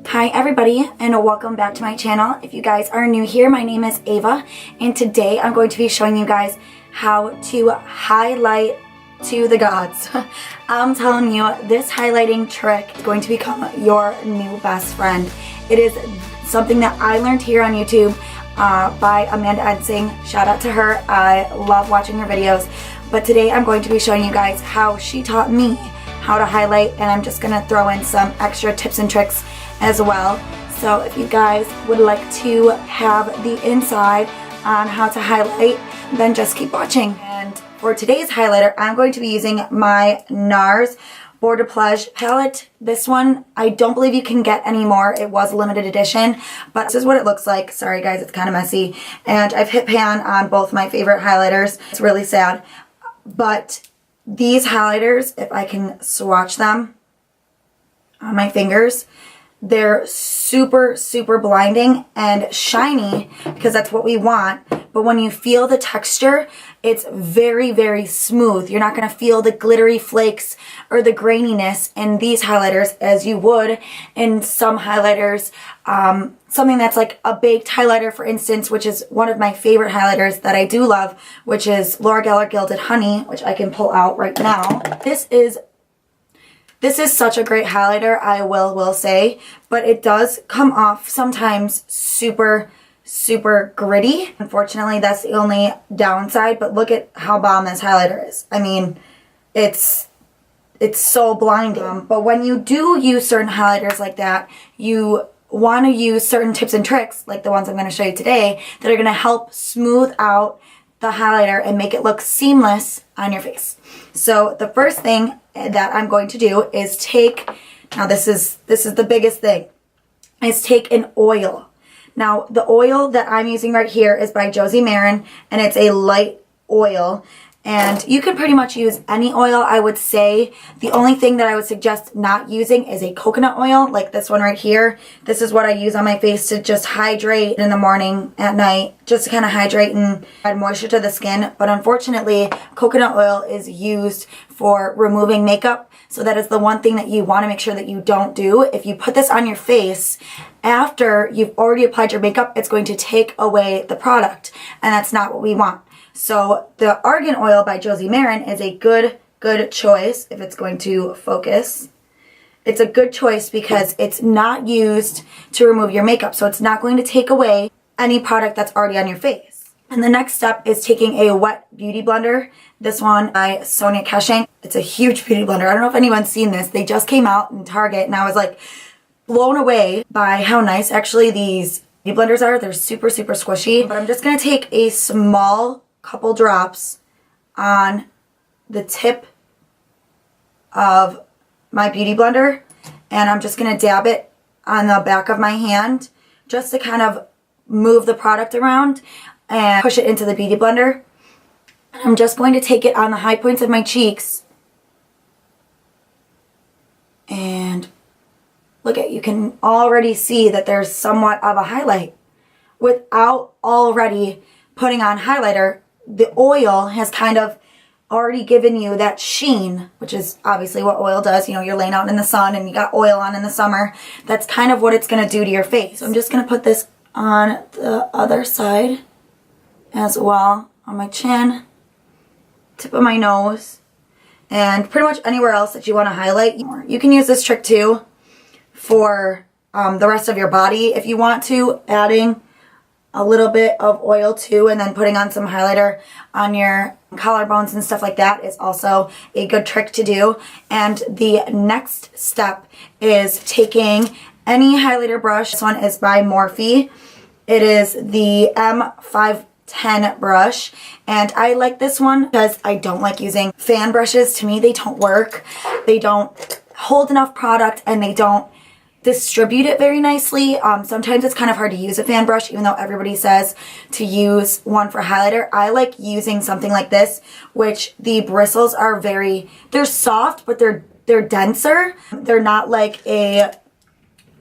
Hi everybody, and welcome back to my channel. If you guys are new here, my name is Ava, and today I'm going to be showing you guys how to highlight to the gods. I'm telling you, this highlighting trick is going to become your new best friend. It is something that I learned here on YouTube by Amanda Ensing. Shout out to her. I love watching her videos. But today I'm going to be showing you guys how she taught me how to highlight, and I'm just going to throw in some extra tips and tricks as well. So if you guys would like to have the inside on how to highlight, then just keep watching. And for today's highlighter, I'm going to be using my Nars Border Plage palette. This one, I don't believe you can get anymore. It was a limited edition, but this is what it looks like. Sorry guys, it's kind of messy. And I've hit pan on both my favorite highlighters. It's really sad. But these highlighters, if I can swatch them on my fingers, they're super, super blinding and shiny because that's what we want. But when you feel the texture, it's very, very smooth. You're not going to feel the glittery flakes or the graininess in these highlighters as you would in some highlighters. Something that's like a baked highlighter, for instance, which is one of my favorite highlighters that I do love, which is Laura Geller Gilded Honey, which I can pull out right now. This is such a great highlighter, I will say, but it does come off sometimes super, super gritty. Unfortunately, that's the only downside, but look at how bomb this highlighter is. I mean, it's so blinding. But when you do use certain highlighters like that, you want to use certain tips and tricks, like the ones I'm going to show you today, that are going to help smooth out the highlighter and make it look seamless on your face. So the first thing that I'm going to do is take, now this is the biggest thing, is take an oil. Now the oil that I'm using right here is by Josie Maran, and it's a light oil. And you can pretty much use any oil, I would say. The only thing that I would suggest not using is a coconut oil, like this one right here. This is what I use on my face to just hydrate in the morning, at night, just to kind of hydrate and add moisture to the skin. But unfortunately, coconut oil is used for removing makeup. So that is the one thing that you want to make sure that you don't do. If you put this on your face, after you've already applied your makeup, it's going to take away the product. And that's not what we want. So the argan oil by Josie Maran is a good choice if it's going to focus. It's a good choice because it's not used to remove your makeup. So it's not going to take away any product that's already on your face. And the next step is taking a wet beauty blender. This one by Sonia Kashang. It's a huge beauty blender. I don't know if anyone's seen this. They just came out in Target and I was like blown away by how nice actually these beauty blenders are. They're super, super squishy. But I'm just going to take a small couple drops on the tip of my beauty blender, and I'm just going to dab it on the back of my hand just to kind of move the product around and push it into the beauty blender. And I'm just going to take it on the high points of my cheeks, and look at, you can already see that there's somewhat of a highlight without already putting on highlighter. The oil has kind of already given you that sheen, which is obviously what oil does. You know, you're laying out in the sun and you got oil on in the summer. That's kind of what it's going to do to your face. So I'm just going to put this on the other side as well, on my chin, tip of my nose, and pretty much anywhere else that you want to highlight. You can use this trick too for the rest of your body if you want to, adding a little bit of oil too, and then putting on some highlighter on your collarbones and stuff like that is also a good trick to do. And the next step is taking any highlighter brush. This one is by Morphe. It is the M510 brush, and I like this one because I don't like using fan brushes. To me, they don't work. They don't hold enough product, and they don't distribute it very nicely. Sometimes it's kind of hard to use a fan brush, even though everybody says to use one for highlighter. I like using something like this, which the bristles are they're soft, but they're denser. They're not like a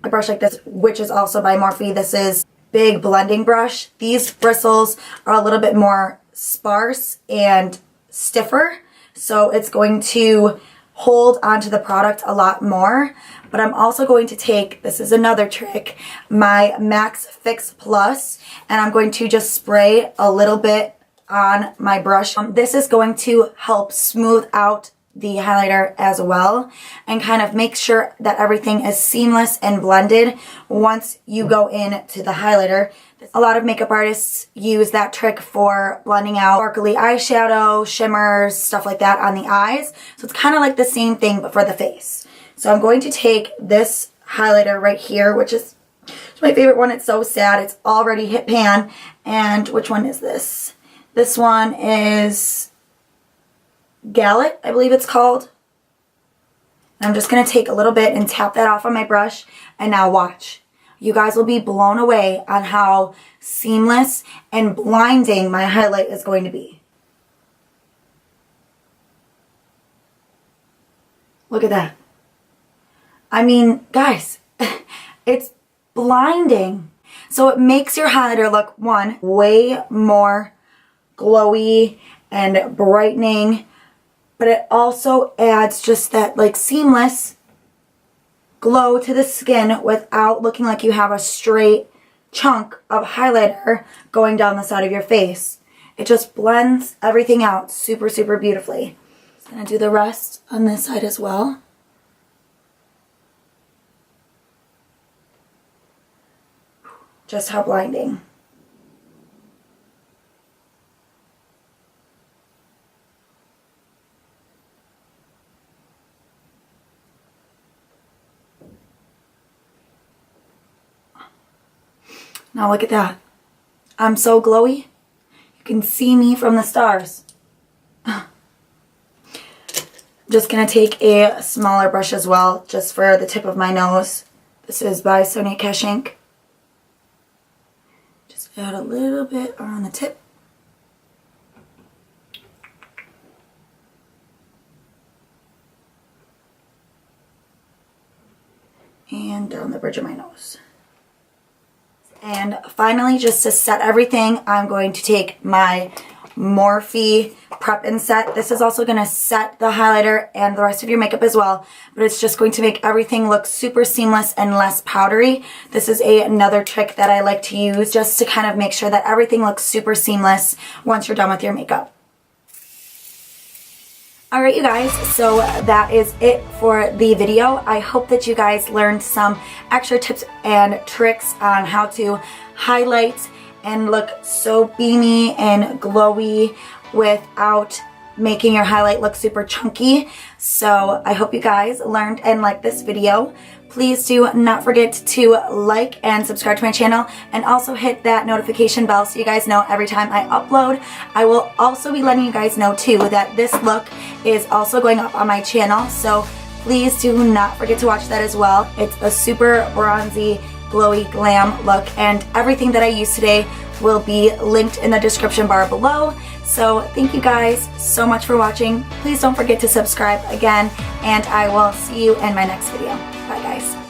brush like this, which is also by Morphe. This is big blending brush. These bristles are a little bit more sparse and stiffer, so it's going to hold onto the product a lot more. But I'm also going to take, this is another trick, my Max Fix Plus, and I'm going to just spray a little bit on my brush. This is going to help smooth out the highlighter as well and kind of make sure that everything is seamless and blended once you go into the highlighter. A lot of makeup artists use that trick for blending out sparkly eyeshadow, shimmers, stuff like that on the eyes. So it's kind of like the same thing but for the face. So I'm going to take this highlighter right here, which is my favorite one. It's so sad. It's already hit pan. And which one is this? This one is Gilded, I believe it's called. And I'm just going to take a little bit and tap that off on my brush. And now watch. You guys will be blown away on how seamless and blinding my highlight is going to be. Look at that. I mean, guys, it's blinding. So it makes your highlighter look, one, way more glowy and brightening. But it also adds just that like seamless glow to the skin without looking like you have a straight chunk of highlighter going down the side of your face. It just blends everything out super, super beautifully. I'm going to do the rest on this side as well. Just how blinding. Now look at that. I'm so glowy. You can see me from the stars. I'm just going to take a smaller brush as well, just for the tip of my nose. This is by Sonia Kashink. Just add a little bit around the tip. And down the bridge of my nose. And finally, just to set everything, I'm going to take my Morphe Prep and Set. This is also going to set the highlighter and the rest of your makeup as well, but it's just going to make everything look super seamless and less powdery. This is another trick that I like to use just to kind of make sure that everything looks super seamless once you're done with your makeup. Alright you guys, so that is it for the video. I hope that you guys learned some extra tips and tricks on how to highlight and look so beamy and glowy without making your highlight look super chunky. So I hope you guys learned and liked this video. Please do not forget to like and subscribe to my channel and also hit that notification bell so you guys know every time I upload. I will also be letting you guys know too that this look is also going up on my channel, so please do not forget to watch that as well. It's a super bronzy, glowy glam look, and everything that I used today will be linked in the description bar below. So thank you guys so much for watching. Please don't forget to subscribe again, and I will see you in my next video. Bye guys.